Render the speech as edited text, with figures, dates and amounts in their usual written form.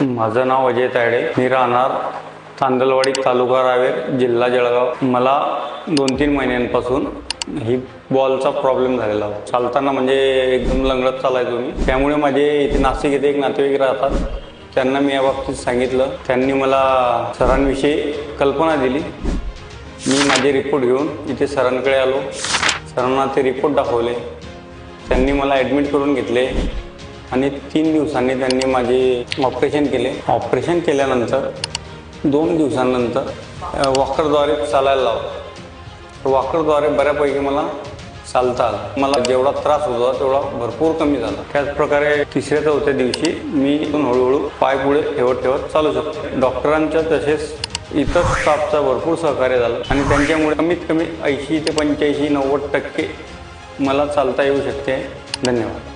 माझं नाव अजय तायडे, मी राहणार तांदलवाडी, तालुका रावेर, जिल्हा जळगाव। मला 2-3 महिन्यांपासून ही बॉलचा प्रॉब्लेम झालेला होता। चालताना म्हणजे एकदम लंगडत चालायचो मी। त्यामुळे माझे इथे नाशिक येथे एक नातेवाईक राहतात, त्यांना मी याबाबतीत सांगितलं। त्यांनी मला सरांविषयी कल्पना दिली। मी माझे रिपोर्ट घेऊन इथे सरांकडे आलो। सरांना ते रिपोर्ट दाखवले। त्यांनी मला ॲडमिट करून घेतले आणि 3 दिवसांनी त्यांनी माझे ऑपरेशन केले। ऑपरेशन केल्यानंतर 2 दिवसांनंतर वॉकरद्वारे चालायला लावलं। वॉकरद्वारे बऱ्यापैकी मला चालता आलं। मला जेवढा त्रास होता तेवढा भरपूर कमी झाला। त्याचप्रकारे 3-4 दिवशी मी हळूहळू पाय पुढे ठेवत चालू शकतो। डॉक्टरांच्या तसेच इतर स्टाफचा भरपूर सहकार्य झालं आणि त्यांच्यामुळे कमीत कमी 80 ते 85-90% मला चालता येऊ शकते। धन्यवाद।